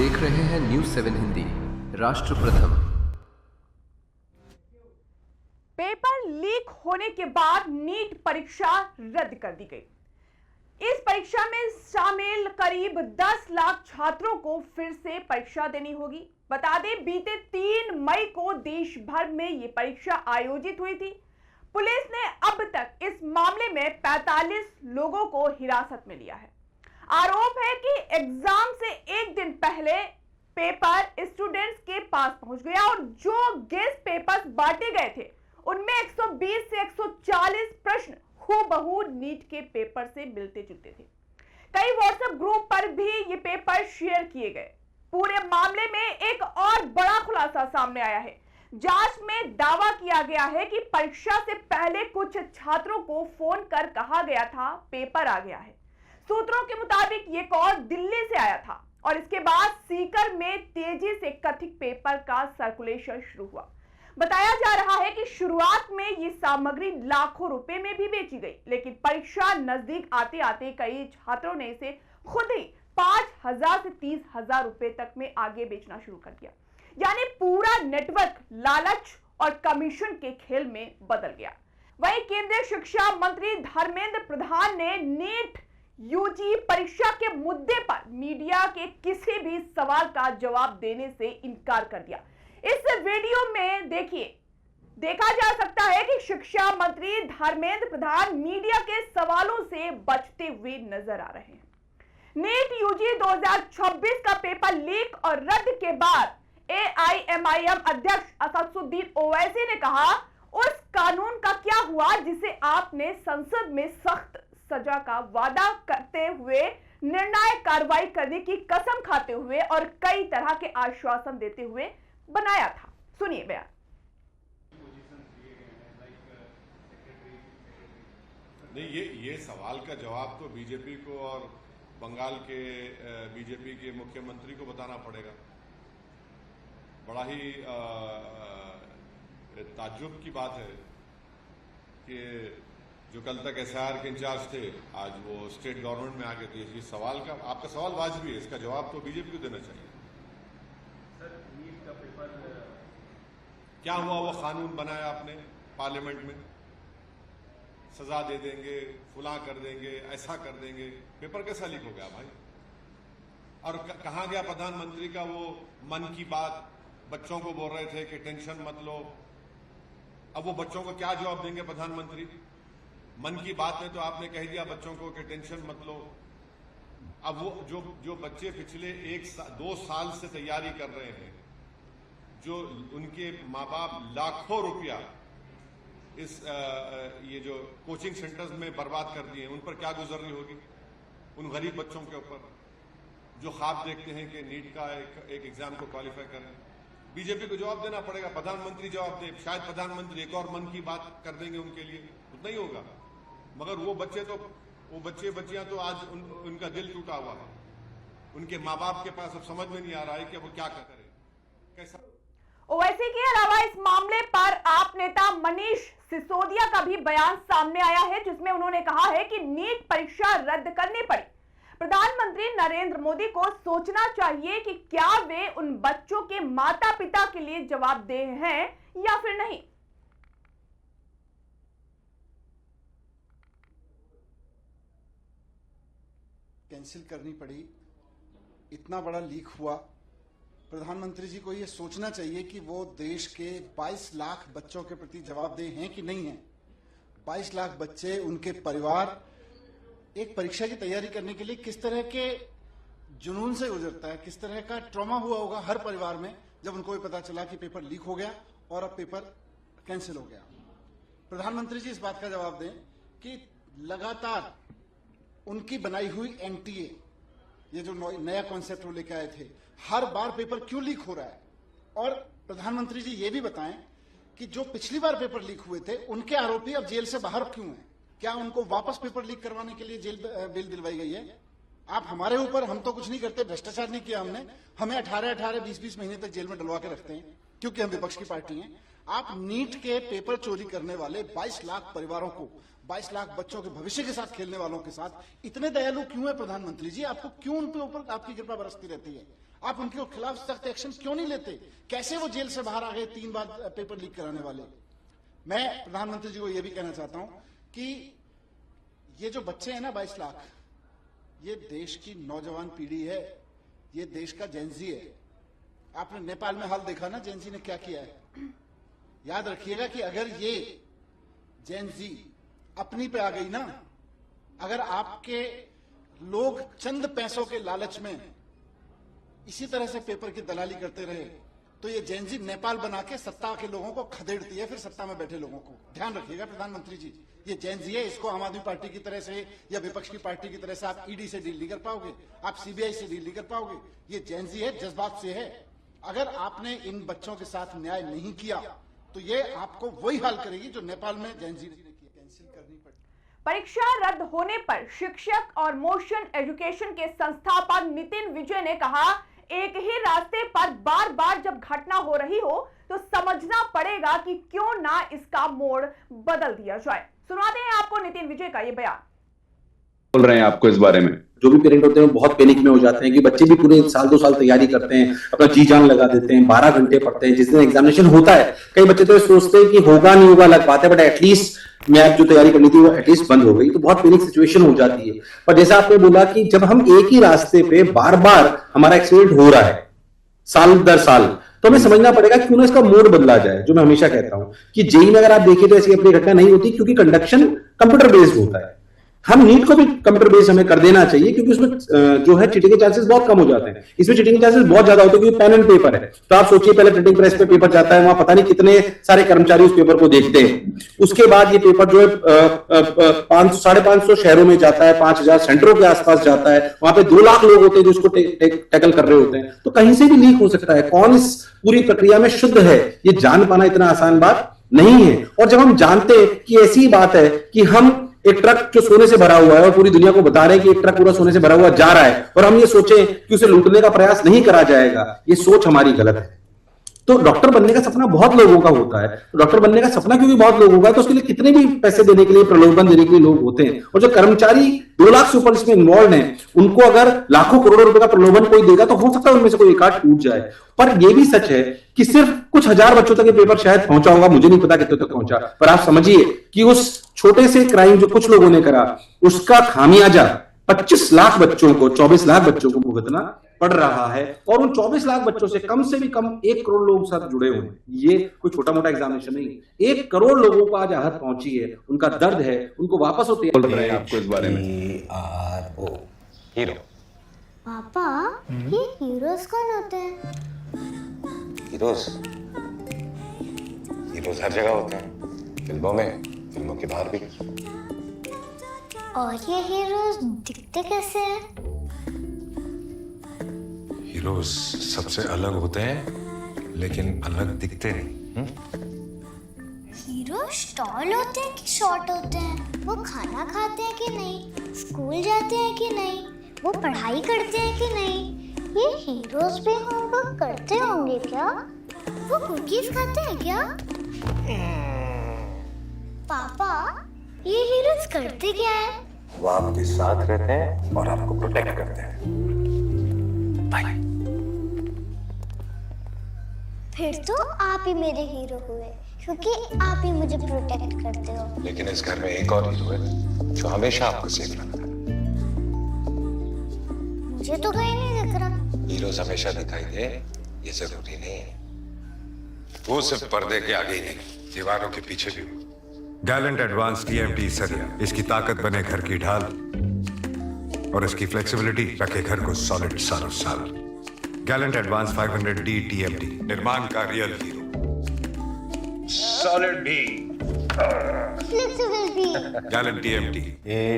देख रहे हैं न्यूज़ 7 हिंदी, राष्ट्र प्रथम। पेपर लीक होने के बाद नीट परीक्षा रद्द कर दी गई। इस परीक्षा में शामिल करीब 10 लाख छात्रों को फिर से परीक्षा देनी होगी। बता दें, बीते 3 मई को देश भर में ये परीक्षा आयोजित हुई थी। पुलिस ने अब तक इस मामले में 45 लोगों को हिरासत में लिया है। आरोप है कि एग्जाम से एक दिन पहले पेपर स्टूडेंट्स के पास पहुंच गया और जो गेस्ट पेपर्स बांटे गए थे उनमें 120 से 140 प्रश्न हूबहू नीट के पेपर से मिलते जुलते थे। कई व्हाट्सएप ग्रुप पर भी ये पेपर शेयर किए गए। पूरे मामले में एक और बड़ा खुलासा सामने आया है। जांच में दावा किया गया है कि परीक्षा से पहले कुछ छात्रों को फोन कर कहा गया था पेपर आ गया है। सूत्रों के मुताबिक ये कॉल दिल्ली से आया था और इसके बाद सीकर में तेजी से कथित पेपर का सर्कुलेशन शुरू हुआ। बताया जा रहा है कि शुरुआत में ये सामग्री लाखों रुपए में भी बेची गई, लेकिन परीक्षा नजदीक आते आते कई छात्रों ने इसे खुद ही 5,000 से 30,000 रुपए तक में आगे बेचना शुरू कर दिया। यानी पूरा नेटवर्क लालच और कमीशन के खेल में बदल गया। वहीं केंद्रीय शिक्षा मंत्री धर्मेंद्र प्रधान ने नीट यूजी परीक्षा के मुद्दे पर मीडिया के किसी भी सवाल का जवाब देने से इनकार कर दिया। इस वीडियो में देखा जा सकता है कि शिक्षा मंत्री धर्मेंद्र प्रधान मीडिया के सवालों से बचते हुए नजर आ रहे हैं। नीट यूजी 2026 का पेपर लीक और रद्द के बाद AIMIM अध्यक्ष असदुद्दीन ओवैसी ने कहा, उस कानून का क्या हुआ जिसे आपने संसद में सख्त सजा का वादा करते हुए निर्णायक कार्रवाई करने की कसम खाते हुए और कई तरह के आश्वासन देते हुए बनाया था। सुनिए बयान। नहीं, ये सवाल का जवाब तो बीजेपी को और बंगाल के बीजेपी के मुख्यमंत्री को बताना पड़ेगा। बड़ा ही ताज्जुब की बात है कि जो कल तक SIR के इंचार्ज थे आज वो स्टेट गवर्नमेंट में आ गए थे। इस सवाल का आपका सवाल वाजिबी है, इसका जवाब तो बीजेपी को देना चाहिए। सर, नीट का पेपर क्या हुआ? वो कानून बनाया आपने पार्लियामेंट में, सजा दे देंगे, फुला कर देंगे, ऐसा कर देंगे। पेपर कैसा लीक हो गया भाई? और कहाँ गया प्रधानमंत्री का वो मन की बात? बच्चों को बोल रहे थे कि टेंशन मत लो। अब वो बच्चों को क्या जवाब देंगे प्रधानमंत्री? मन की बात में तो आपने कह दिया बच्चों को कि टेंशन मत लो। अब वो जो बच्चे पिछले 1-2 साल से तैयारी कर रहे हैं, जो उनके माँ बाप लाखों रुपया इस ये जो कोचिंग सेंटर्स में बर्बाद कर दिए, उन पर क्या गुजर रही होगी? उन गरीब बच्चों के ऊपर जो ख्वाब देखते हैं कि नीट का एक एग्जाम को क्वालिफाई करें। बीजेपी को जवाब देना पड़ेगा, प्रधानमंत्री जवाब दे। शायद प्रधानमंत्री एक और मन की बात कर देंगे उनके लिए, उतना ही होगा। मगर वो बच्चे बच्चियां तो आज उनका दिल टूटा हुआ है। उनके माँ बाप के पास अब समझ में नहीं आ रहा है कि वो क्या करें, कैसा। ओवैसी के अलावा इस मामले पर आप नेता मनीष सिसोदिया का भी बयान सामने आया है, जिसमें उन्होंने कहा है कि नीट परीक्षा रद्द करनी पड़ी। प्रधानमंत्री नरेंद्र मोदी को सोचना चाहिए कि क्या वे उन बच्चों के माता पिता के लिए जवाबदेह हैं या फिर नहीं। कैंसिल करनी पड़ी, इतना बड़ा लीक हुआ। प्रधानमंत्री जी को यह सोचना चाहिए कि वो देश के 22 लाख बच्चों के प्रति जवाबदेह हैं कि नहीं हैं। 22 लाख बच्चे, उनके परिवार एक परीक्षा की तैयारी करने के लिए किस तरह के जुनून से गुजरता है, किस तरह का ट्रॉमा हुआ होगा हर परिवार में जब उनको पता चला कि पेपर लीक हो गया और अब पेपर कैंसिल हो गया। प्रधानमंत्री जी इस बात का जवाब दें कि लगातार उनकी बनाई हुई NTA, ये जो नया कॉन्सेप्ट वो लेके आए थे, हर बार पेपर क्यों लीक हो रहा है। और प्रधानमंत्री जी ये भी बताएं कि जो पिछली बार पेपर लीक हुए थे उनके आरोपी अब जेल से बाहर क्यों हैं? क्या उनको वापस पेपर लीक करवाने के लिए जेल बेल दिलवाई गई है? आप हमारे ऊपर, हम तो कुछ नहीं करते, भ्रष्टाचार नहीं किया हमने, हमें 18-18, 20-20 महीने तक जेल में डलवा के रखते हैं क्योंकि हम विपक्ष की पार्टी हैं। आप नीट के पेपर चोरी करने वाले 22 लाख परिवारों को 22 लाख बच्चों के भविष्य के साथ खेलने वालों के साथ इतने दयालु क्यों है प्रधानमंत्री जी? आपको क्यों उनके ऊपर आपकी कृपा बरसती रहती है? आप उनके खिलाफ सख्त एक्शन क्यों नहीं लेते? कैसे वो जेल से बाहर आ गए 3 बार पेपर लीक कराने वाले? मैं प्रधानमंत्री जी को यह भी कहना चाहता हूं कि ये जो बच्चे हैं ना 22 लाख, ये देश की नौजवान पीढ़ी है, ये देश का जेनजी है। आपने नेपाल में हाल देखा ना जेनजी ने क्या किया है। याद रखिएगा कि अगर ये जेनजी अपनी पे आ गई ना, अगर आपके लोग चंद पैसों के लालच में इसी तरह से पेपर की दलाली करते रहे तो ये जेनजी नेपाल बना के सत्ता के लोगों को खदेड़ती है, फिर सत्ता में बैठे लोगों को। ध्यान रखिएगा प्रधानमंत्री जी, ये जेनजी है, इसको आम आदमी पार्टी की तरह से या विपक्ष की पार्टी की तरह से आप ईडी से डील नहीं कर पाओगे, आप सीबीआई से डील नहीं कर पाओगे। ये जेनजी है, जज्बात से है। अगर आपने इन बच्चों के साथ न्याय नहीं किया तो ये आपको वही हाल करेगी जो नेपाल में जेनजी ने किया। कैंसिल करनी पड़ी। परीक्षा रद्द होने पर शिक्षक और मोशन एजुकेशन के संस्थापक नितिन विजय ने कहा, एक ही रास्ते पर बार बार जब घटना हो रही हो तो समझना पड़ेगा कि क्यों ना इसका मोड़ बदल दिया जाए। सुनाते हैं आपको नितिन विजय का ये बयान। बोल रहे हैं आपको इस बारे में। जो भी पेरेंट होते हैं वो बहुत पैनिक में हो जाते हैं कि बच्चे भी पूरे 1-2 साल तैयारी करते हैं, अपना जी जान लगा देते हैं, 12 घंटे पढ़ते हैं। जिस दिन एग्जामिनेशन होता है कई बच्चे तो सोचते हैं कि होगा नहीं होगा अलग बात है, बट एटलीस्ट मैथ जो तैयारी करनी थी वो एटलीस्ट बंद हो गई, तो बहुत पैनिक सिचुएशन हो जाती है। पर जैसा आपने बोला कि जब हम एक ही रास्ते पे बार बार हमारा एक्सीडेंट हो रहा है साल दर साल, तो हमें समझना पड़ेगा क्यों ना इसका मोड बदला जाए। जो मैं हमेशा कहता हूं कि जेईई में अगर आप देखिए तो ऐसी अपनी घटना नहीं होती क्योंकि कंडक्शन कंप्यूटर बेस्ड होता है। हम नीट को भी कंप्यूटर बेस्ड हमें कर देना चाहिए क्योंकि उसमें जो है चीटिंग के चांसेस बहुत कम हो जाते हैं। इसमें चीटिंग के चांसेस बहुत ज्यादा होते हैं क्योंकि पेन एंड पेपर है। तो आप सोचिए पहले प्रिंटिंग प्रेस पे पेपर जाता है, वहां पता नहीं कितने सारे कर्मचारी उस पेपर को देखते हैं। उसके बाद ये पेपर जो है 500-550 शहरों में जाता है, 5000 सेंटरों के आसपास जाता है, वहां पे 2 लाख लोग होते हैं जो उसको टैकल कर रहे होते हैं। तो कहीं से भी लीक हो सकता है। कौन इस पूरी प्रक्रिया में शुद्ध है ये जान पाना इतना आसान बात नहीं है। और जब हम जानते हैं कि ऐसी बात है कि हम एक ट्रक जो सोने से भरा हुआ है और पूरी दुनिया को बता रहे हैं कि एक ट्रक पूरा सोने से भरा हुआ जा रहा है और हम ये सोचें कि उसे लूटने का प्रयास नहीं करा जाएगा, ये सोच हमारी गलत है। तो डॉक्टर बनने का सपना बहुत लोगों का होता है। तो डॉक्टर बनने का सपना क्योंकि बहुत लोगों का है तो उसके लिए कितने भी पैसे देने के लिए, प्रलोभन देने के लिए लोग होते हैं। और जो कर्मचारी 2 लाख से ऊपर इसमें इन्वॉल्व हैं, उनको अगर लाखों करोड़ों रुपए का प्रलोभन कोई देगा तो हो सकता है उनमें से कोई एक आध टूट जाए। पर यह भी सच है कि सिर्फ कुछ हजार बच्चों तक ये पेपर शायद पहुंचा होगा, मुझे नहीं पता कितने तक पहुंचा, पर आप समझिए कि उस छोटे से क्राइम जो कुछ लोगों ने करा उसका खामियाजा 25 लाख बच्चों को, 24 लाख बच्चों को भुगतना पड़ रहा है। और उन 24 लाख बच्चों से कम 1 करोड़ लोग साथ जुड़े हुए हैं। ये कोई छोटा मोटा एग्जामिनेशन नहीं, 1 करोड़ लोगों को आज आहत पहुंची है, उनका दर्द है, उनको वापस होते हैं। बोल रहे हैं आपको इस बारे में। हीरो। पापा ये हीरोज कौन होते हैं? हीरोज हर जगह होते हैं, फिल्मों में, फिल्मों के बाहर भी। और ये हीरोज दिखते कैसे हैं? हीरोज सबसे अलग होते हैं लेकिन अलग दिखते नहीं। हीरोज टॉल होते हैं कि शॉर्ट होते हैं? वो खाना खाते हैं कि नहीं? स्कूल जाते हैं कि नहीं? वो पढ़ाई करते हैं कि नहीं? ये हीरोज भी होमवर्क करते होंगे क्या? वो कुकीज खाते हैं क्या? पापा ये हीरोज करते क्या है? वो आपके साथ रहते हैं और आपको प्रोटेक्ट करते हैं। बाय। फिर तो आप ही मेरे हीरो हुए क्योंकि आप ही मुझे प्रोटेक्ट करते हो। लेकिन इस घर में एक और हीरो है जो हमेशा आपको सेफ रखता है। मुझे तो कहीं नहीं दिख रहा। हीरोज हमेशा दिखाई दे ये जरूरी नहीं है। वो सिर्फ पर्दे के आगे ही नहीं, दीवारों के पीछे भी। गैलेंट एडवांस TMT सरिया, इसकी ताकत बने घर की ढाल और इसकी फ्लेक्सिबिलिटी रखे घर को सॉलिड सालों साल। गैलेंट एडवांस 500D TMT, निर्माण का रियल हीरो। सॉलिड भी, फ्लेक्सिबल भी। Gallant TMT।